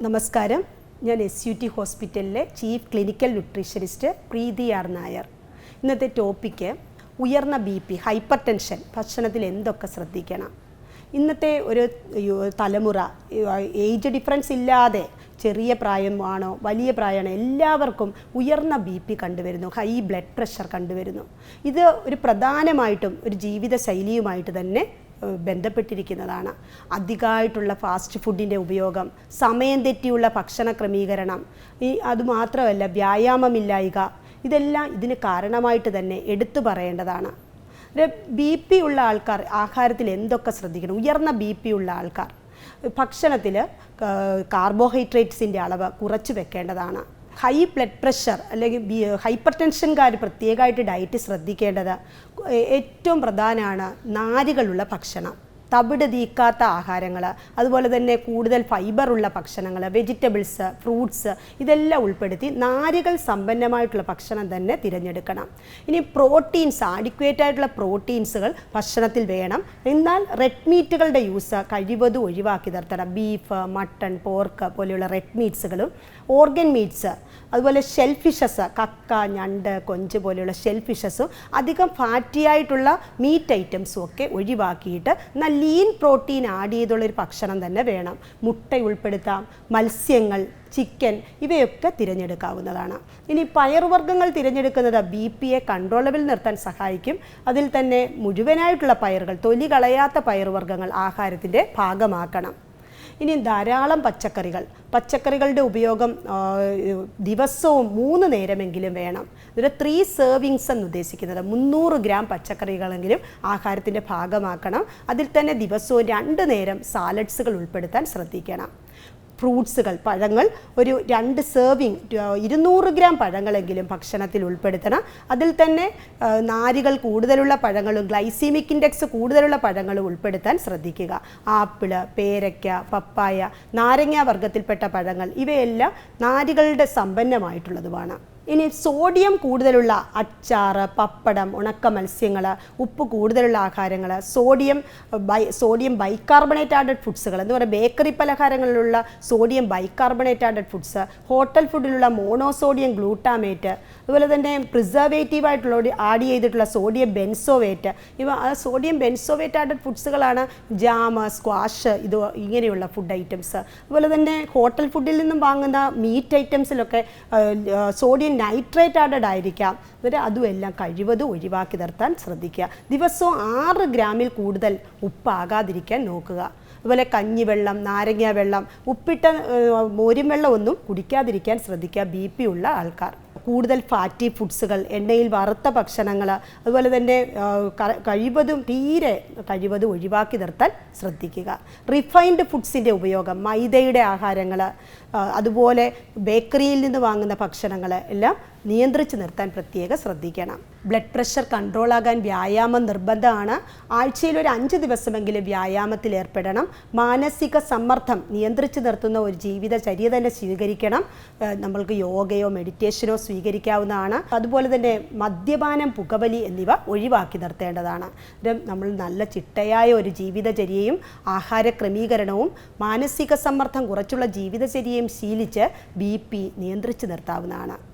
നമസ്കാരം. ഞാൻ SUT ഹോസ്പിറ്റലിലെ ചീഫ് ക്ലിനിക്കൽ ന്യൂട്രീഷനിസ്റ്റ് പ്രീതി ആർ നായർ. ഇന്നത്തെ ടോപ്പിക്ക് ഉയർന്ന BP, ഹൈപ്പർ ടെൻഷൻ ഭക്ഷണത്തിൽ എന്തൊക്കെ ശ്രദ്ധിക്കണം. ഇന്നത്തെ ഒരു തലമുറ ഏജ് ഡിഫറൻസ് ഇല്ലാതെ ചെറിയ പ്രായമാണോ വലിയ പ്രായമാണോ എല്ലാവർക്കും ഉയർന്ന BP കണ്ടുവരുന്നു, ഹൈ ബ്ലഡ് പ്രഷർ കണ്ടുവരുന്നു. ഇത് ഒരു പ്രധാനമായിട്ടും ഒരു ജീവിതശൈലിയുമായിട്ട് തന്നെ ബന്ധപ്പെട്ടിരിക്കുന്നതാണ്. അധികമായിട്ടുള്ള ഫാസ്റ്റ് ഫുഡിൻ്റെ ഉപയോഗം, സമയം തെറ്റിയുള്ള ഭക്ഷണ ക്രമീകരണം, അതുമാത്രമല്ല വ്യായാമമില്ലായ്ക, ഇതെല്ലാം ഇതിന് കാരണമായിട്ട് തന്നെ എടുത്തു പറയേണ്ടതാണ്. BP ഉള്ള ആൾക്കാർ ആഹാരത്തിൽ എന്തൊക്കെ ശ്രദ്ധിക്കണം. ഉയർന്ന BP ഉള്ള ആൾക്കാർ ഭക്ഷണത്തിൽ കാർബോഹൈഡ്രേറ്റ്സിൻ്റെ അളവ് കുറച്ച് വെക്കേണ്ടതാണ്. ഹൈ ബ്ലഡ് പ്രഷർ അല്ലെങ്കിൽ ഹൈപ്പർ ടെൻഷൻകാർ പ്രത്യേകമായിട്ട് ഡയറ്റ് ശ്രദ്ധിക്കേണ്ടത് ഏറ്റവും പ്രധാനമാണ് നാരുകളുള്ള ഭക്ഷണം, തവിട് തീക്കാത്ത ആഹാരങ്ങൾ, അതുപോലെ തന്നെ കൂടുതൽ ഫൈബറുള്ള ഭക്ഷണങ്ങൾ, വെജിറ്റബിൾസ്, ഫ്രൂട്ട്സ് ഇതെല്ലാം ഉൾപ്പെടുത്തി നാരുകൾ സമ്പന്നമായിട്ടുള്ള ഭക്ഷണം തന്നെ തിരഞ്ഞെടുക്കണം. ഇനി പ്രോട്ടീൻസ്, ആഡിക്വേറ്റ് ആയിട്ടുള്ള പ്രോട്ടീൻസുകൾ ഭക്ഷണത്തിൽ വേണം. എന്നാൽ റെഡ് മീറ്റുകളുടെ യൂസ് കഴിവതും ഒഴിവാക്കി നിർത്തണം. ബീഫ്, മട്ടൺ, പോർക്ക് പോലെയുള്ള റെഡ് മീറ്റ്സുകളും ഓർഗൻ മീറ്റ്സ്, അതുപോലെ ഷെൽ ഫിഷസ്, കക്ക, ഞണ്ട്, കൊഞ്ച് പോലെയുള്ള ഷെൽ ഫിഷസും അധികം ഫാറ്റി ആയിട്ടുള്ള മീറ്റ് ഐറ്റംസും ഒക്കെ ഒഴിവാക്കിയിട്ട് നല്ല ലീൻ പ്രോട്ടീൻ ആഡ് ചെയ്തുള്ളൊരു ഭക്ഷണം തന്നെ വേണം. മുട്ട ഉൾപ്പെടുത്താം, മത്സ്യങ്ങൾ, ചിക്കൻ ഇവയൊക്കെ തിരഞ്ഞെടുക്കാവുന്നതാണ്. ഇനി പയറുവർഗ്ഗങ്ങൾ തിരഞ്ഞെടുക്കുന്നത് BPയെ കൺട്രോളബിൾ നിർത്താൻ സഹായിക്കും. അതിൽ തന്നെ മുഴുവനായിട്ടുള്ള പയറുകൾ, തൊലി കളയാത്ത പയറുവർഗ്ഗങ്ങൾ ആഹാരത്തിൻ്റെ ഭാഗമാക്കണം. ഇനി ധാരാളം പച്ചക്കറികളുടെ ഉപയോഗം ദിവസവും 3 നേരമെങ്കിലും വേണം. ഇതിൽ 3 സെർവിങ്സ് എന്ന് ഉദ്ദേശിക്കുന്നത് 300 ഗ്രാം പച്ചക്കറികളെങ്കിലും ആഹാരത്തിൻ്റെ ഭാഗമാക്കണം. അതിൽ തന്നെ ദിവസവും 2 നേരം സാലഡ്സുകൾ ഉൾപ്പെടുത്താൻ ശ്രദ്ധിക്കണം. ഫ്രൂട്ട്സുകൾ, പഴങ്ങൾ ഒരു 2 സെർവിങ് 200 ഗ്രാം പഴങ്ങളെങ്കിലും ഭക്ഷണത്തിൽ ഉൾപ്പെടുത്തണം. അതിൽ തന്നെ നാരുകൾ കൂടുതലുള്ള പഴങ്ങളും ഗ്ലൈസീമിക് ഇൻഡെക്സ് കൂടുതലുള്ള പഴങ്ങളും ഉൾപ്പെടുത്താൻ ശ്രദ്ധിക്കുക. ആപ്പിള്, പേരയ്ക്ക, പപ്പായ, നാരങ്ങ വർഗ്ഗത്തിൽപ്പെട്ട പഴങ്ങൾ ഇവയെല്ലാം നാരുകളുടെ സമ്പന്നമായിട്ടുള്ളതുമാണ്. ഇനി സോഡിയം കൂടുതലുള്ള അച്ചാറ്, പപ്പടം, ഉണക്ക മത്സ്യങ്ങൾ, ഉപ്പ് കൂടുതലുള്ള ആഹാരങ്ങൾ, സോഡിയം ബൈകാർബണേറ്റ് ആഡഡ് ഫുഡ്സുകൾ എന്ന് പറയുക ബേക്കറി പലഹാരങ്ങളിലുള്ള sodium bicarbonate added foods, hotel ഫുഡിലുള്ള മോണോസോഡിയം ഗ്ലൂട്ടാമേറ്റ്, അതുപോലെ തന്നെ പ്രിസർവേറ്റീവ് ആയിട്ടുള്ള ആഡ് ചെയ്തിട്ടുള്ള sodium benzoate, sodium benzoate added ഫുഡ്സുകളാണ് ജാം, സ്ക്വാഷ്, ഇങ്ങനെയുള്ള ഫുഡ് ഐറ്റംസ്. അതുപോലെ തന്നെ ഹോട്ടൽ ഫുഡിൽ നിന്നും വാങ്ങുന്ന മീറ്റ് ഐറ്റംസിലൊക്കെ സോഡിയം നൈട്രേറ്റ് ആഡഡ് ആയിരിക്കാം. അതുമെല്ലാം കഴിവതും ഒഴിവാക്കി നിർത്താൻ ശ്രദ്ധിക്കുക. ദിവസവും 6 ഗ്രാമിൽ കൂടുതൽ ഉപ്പാകാതിരിക്കാൻ നോക്കുക. അതുപോലെ കഞ്ഞിവെള്ളം, നാരങ്ങ വെള്ളം, ഉപ്പിട്ട മോരും വെള്ളം ഒന്നും കുടിക്കാതിരിക്കാൻ ശ്രദ്ധിക്കുക BP ഉള്ള ആൾക്കാർ. കൂടുതൽ ഫാറ്റി ഫുഡ്സുകൾ, എണ്ണയിൽ വറുത്ത ഭക്ഷണങ്ങൾ, അതുപോലെ തന്നെ കഴിവതും ഒഴിവാക്കി നിർത്താൻ ശ്രദ്ധിക്കുക. റിഫൈൻഡ് ഫുഡ്സിൻ്റെ ഉപയോഗം, മൈദയുടെ ആഹാരങ്ങൾ, അതുപോലെ ബേക്കറിയിൽ നിന്ന് വാങ്ങുന്ന ഭക്ഷണങ്ങൾ എല്ലാം നിയന്ത്രിച്ച് നിർത്താൻ പ്രത്യേകം ശ്രദ്ധിക്കണം. ബ്ലഡ് പ്രഷർ കൺട്രോളാകാൻ വ്യായാമം നിർബന്ധമാണ്. ആഴ്ചയിൽ ഒരു 5 ദിവസമെങ്കിലും വ്യായാമത്തിൽ ഏർപ്പെടണം. മാനസിക സമ്മർദ്ദം നിയന്ത്രിച്ച് നിർത്തുന്ന ഒരു ജീവിതചര്യ തന്നെ സ്വീകരിക്കണം. നമ്മൾക്ക് യോഗയോ മെഡിറ്റേഷനോ സ്വീകരിക്കാവുന്നതാണ്. അതുപോലെ തന്നെ മദ്യപാനം, പുകവലി എന്നിവ ഒഴിവാക്കി നിർത്തേണ്ടതാണ്. നമ്മൾ നല്ല ചിട്ടയായ ഒരു ജീവിതചര്യയും ആഹാര ക്രമീകരണവും മാനസിക സമ്മർദ്ദം കുറച്ചുള്ള ജീവിതചര്യയും ശീലിച്ച് BP നിയന്ത്രിച്ച് നിർത്താവുന്നതാണ്.